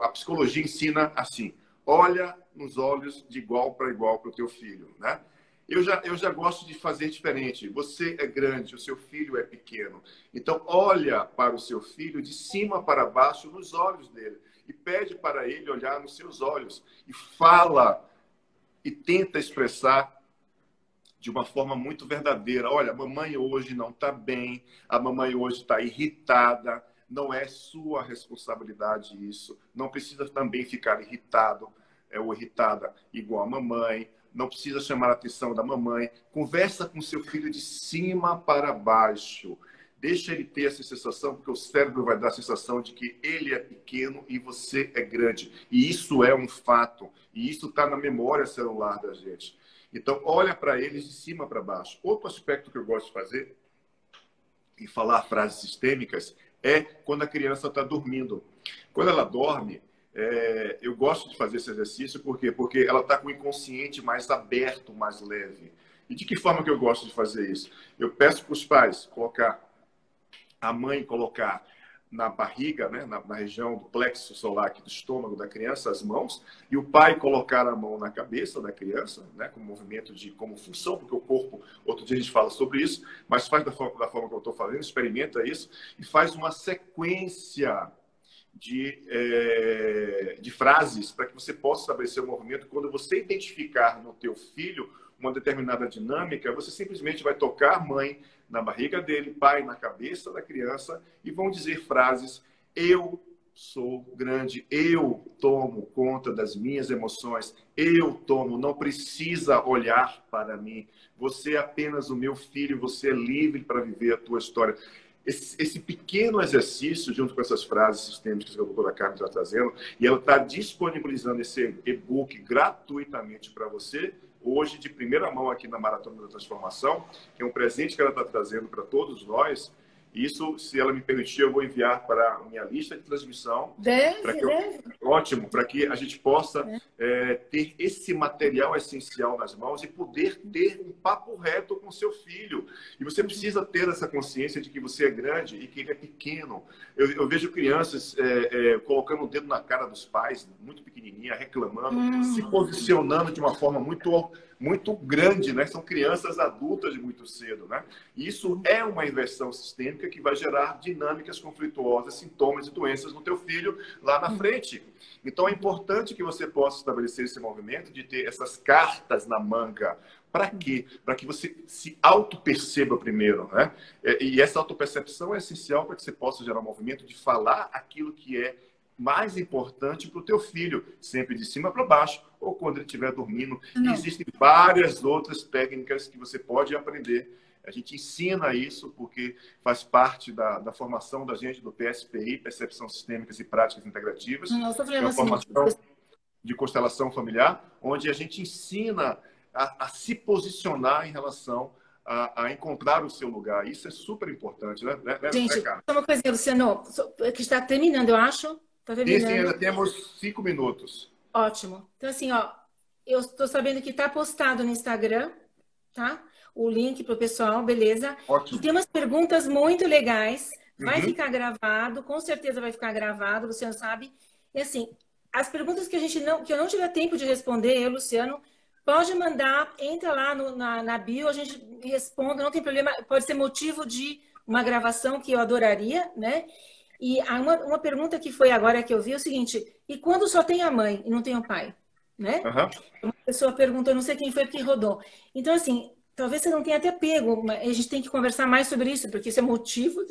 a psicologia ensina assim: olha nos olhos de igual para igual para o teu filho, né? Eu já gosto de fazer diferente. Você é grande, o seu filho é pequeno. Então, olha para o seu filho de cima para baixo nos olhos dele e pede para ele olhar nos seus olhos e fala e tenta expressar de uma forma muito verdadeira. Olha, a mamãe hoje não está bem, a mamãe hoje está irritada, não é sua responsabilidade isso, não precisa também ficar irritado ou irritada igual a mamãe, não precisa chamar a atenção da mamãe. Conversa com seu filho de cima para baixo. Deixa ele ter essa sensação, porque o cérebro vai dar a sensação de que ele é pequeno e você é grande. E isso é um fato. E isso está na memória celular da gente. Então, olha para eles de cima para baixo. Outro aspecto que eu gosto de fazer e falar frases sistêmicas é quando a criança está dormindo. Quando ela dorme, eu gosto de fazer esse exercício, por quê? Porque ela está com o inconsciente mais aberto, mais leve. E de que forma que eu gosto de fazer isso? Eu peço para os pais a mãe colocar na barriga, né, na região do plexo solar aqui do estômago da criança, as mãos, e o pai colocar a mão na cabeça da criança, né, com movimento como função, porque o corpo, outro dia a gente fala sobre isso, mas faz da forma que eu estou fazendo, experimenta isso, e faz uma sequência de frases para que você possa estabelecer o movimento. Quando você identificar no teu filho uma determinada dinâmica, você simplesmente vai tocar a mãe na barriga dele, pai na cabeça da criança, e vão dizer frases: eu sou grande, eu tomo conta das minhas emoções, eu tomo, não precisa olhar para mim, você é apenas o meu filho, você é livre para viver a tua história. Esse pequeno exercício, junto com essas frases sistêmicas que a doutora Carmen está trazendo, e ela está disponibilizando esse e-book gratuitamente para você, hoje, de primeira mão aqui na Maratona da Transformação, que é um presente que ela está trazendo para todos nós. Isso, se ela me permitir, eu vou enviar para a minha lista de transmissão. Deve. Ótimo, para que a gente possa ter esse material essencial nas mãos e poder ter um papo reto com seu filho. E você precisa ter essa consciência de que você é grande e que ele é pequeno. Eu vejo crianças colocando o dedo na cara dos pais, muito pequenininha, reclamando, se posicionando de uma forma muito grande, né? São crianças adultas muito cedo, né? E isso é uma inversão sistêmica que vai gerar dinâmicas conflituosas, sintomas e doenças no teu filho lá na frente. Então, é importante que você possa estabelecer esse movimento de ter essas cartas na manga. Para quê? Para que você se auto-perceba primeiro, né? E essa autopercepção é essencial para que você possa gerar um movimento de falar aquilo que é mais importante para o teu filho, sempre de cima para baixo, ou quando ele estiver dormindo. E existem várias outras técnicas que você pode aprender. A gente ensina isso porque faz parte da formação da gente do PSPI, Percepção Sistêmicas e Práticas Integrativas, que é uma formação de constelação familiar, onde a gente ensina a se posicionar em relação a encontrar o seu lugar. Isso é super importante, né? Gente, só uma coisinha, Luciano, que está terminando, eu acho. Tá terminando. Sim, ainda temos 5 minutos. Ótimo. Então, assim, ó, eu estou sabendo que está postado no Instagram, tá? o link para o pessoal, beleza? Ótimo. E tem umas perguntas muito legais. Vai Uhum. ficar gravado, com certeza vai ficar gravado, Luciano sabe. E assim, as perguntas que que eu não tiver tempo de responder, eu, Luciano, pode mandar, entra lá na bio, a gente responde, não tem problema, pode ser motivo de uma gravação que eu adoraria, né? E uma pergunta que foi agora que eu vi é o seguinte: e quando só tem a mãe e não tem o pai? Né? Uhum. Uma pessoa perguntou, não sei quem foi que rodou. Então, assim, talvez você não tenha até pego, mas a gente tem que conversar mais sobre isso, porque isso é motivo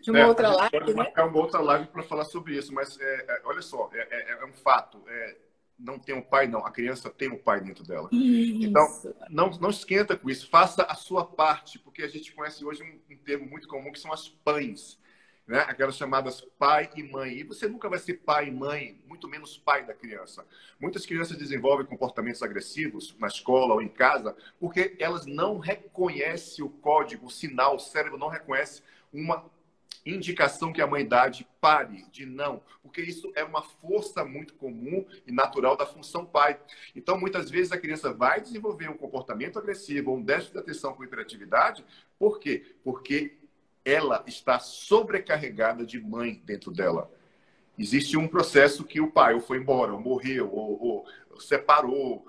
de uma outra A gente live, pode né? marcar uma outra live para falar sobre isso, mas olha só, é um fato. Não tem um pai, não. A criança tem um pai dentro dela. Então, Isso. não esquenta com isso. Faça a sua parte, porque a gente conhece hoje um termo muito comum que são as pães, né? Aquelas chamadas pai e mãe. E você nunca vai ser pai e mãe, muito menos pai da criança. Muitas crianças desenvolvem comportamentos agressivos na escola ou em casa porque elas não reconhecem o código, o sinal, o cérebro não reconhece uma indicação que a mãe dá de pare, de não, porque isso é uma força muito comum e natural da função pai. Então, muitas vezes a criança vai desenvolver um comportamento agressivo ou um déficit de atenção com hiperatividade. Por quê? Porque ela está sobrecarregada de mãe dentro dela. Existe um processo que o pai ou foi embora, ou morreu, ou separou.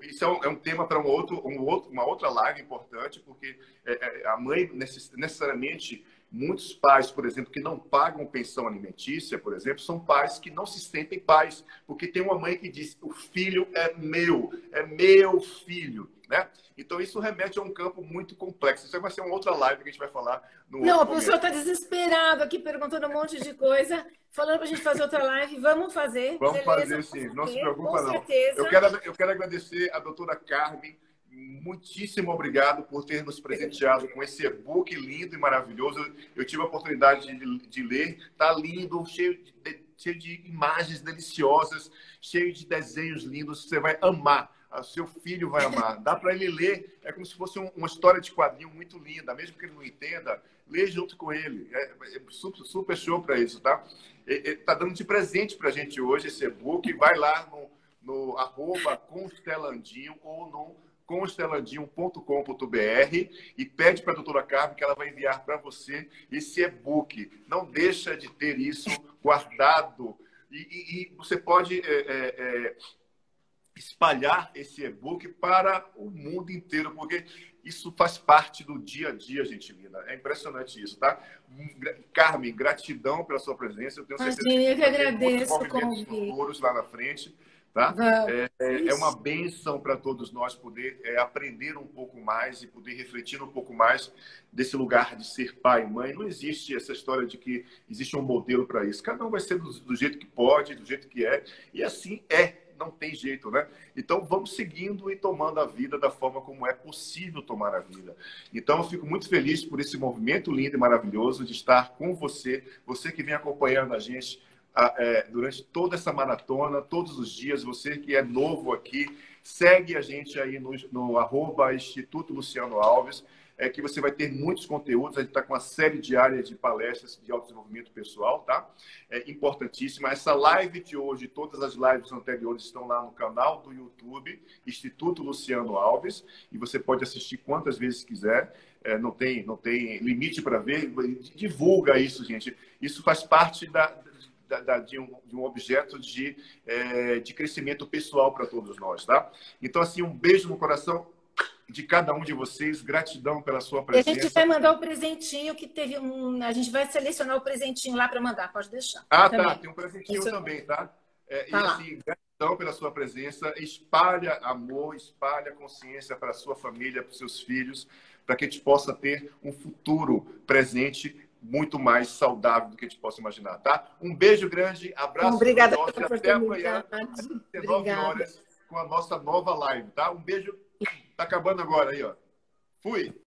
Isso é um tema para uma outra live importante, porque a mãe necessariamente. Muitos pais, por exemplo, que não pagam pensão alimentícia, por exemplo, são pais que não se sentem pais, porque tem uma mãe que diz: o filho é meu filho, né? Então isso remete a um campo muito complexo. Isso vai ser uma outra live que a gente vai falar no outro Não, o momento. pessoal está desesperado aqui, perguntando um monte de coisa, falando para a gente fazer outra live. Vamos fazer, Vamos beleza? fazer sim, não se preocupa com não. certeza. Eu quero agradecer a doutora Carmen. Muitíssimo obrigado por ter nos presenteado com esse e-book lindo e maravilhoso. Eu tive a oportunidade de ler. Está lindo, cheio de imagens deliciosas, cheio de desenhos lindos. Você vai amar. O seu filho vai amar. Dá para ele ler. É como se fosse uma história de quadrinho muito linda. Mesmo que ele não entenda, lê junto com ele. É super show para isso, tá? Está dando de presente para a gente hoje esse e-book. Vai lá no @constelandinho ou no constelandinho.com.br e pede para a doutora Carmen que ela vai enviar para você esse e-book. Não deixa de ter isso guardado. E você pode espalhar esse e-book para o mundo inteiro, porque isso faz parte do dia a dia, gente linda. É impressionante isso, tá? Carmen, gratidão pela sua presença. Eu tenho certeza Imagina, eu que vai ter muitos agradeço o movimentos convite. futuros lá na frente. Tá? É uma bênção para todos nós poder aprender um pouco mais e poder refletir um pouco mais desse lugar de ser pai e mãe. Não existe essa história de que existe um modelo para isso. Cada um vai ser do jeito que pode, do jeito que é. E assim não tem jeito, né? Então vamos seguindo e tomando a vida da forma como é possível tomar a vida. Então eu fico muito feliz por esse movimento lindo e maravilhoso de estar com você, você que vem acompanhando a gente durante toda essa maratona, todos os dias. Você que é novo aqui, segue a gente aí no @Instituto Luciano Alves, que você vai ter muitos conteúdos. A gente está com uma série diária de palestras de autodesenvolvimento pessoal, tá? É importantíssima. Essa live de hoje, todas as lives anteriores estão lá no canal do YouTube, Instituto Luciano Alves, e você pode assistir quantas vezes quiser. Não tem limite para ver. Divulga isso, gente. Isso faz parte de um objeto de crescimento pessoal para todos nós, tá? Então, assim, um beijo no coração de cada um de vocês. Gratidão pela sua presença. A gente vai mandar o presentinho que teve a gente vai selecionar o presentinho lá para mandar, pode deixar. Tá. Tem um presentinho também, tá? E tá assim, gratidão pela sua presença. Espalha amor, espalha consciência para a sua família, para os seus filhos, para que a gente possa ter um futuro presente muito mais saudável do que a gente possa imaginar, tá? Um beijo grande, abraço. Obrigada pela pela até oportunidade. amanhã, às 19h, com a nossa nova live, tá? Um beijo. Tá acabando agora aí, ó. Fui.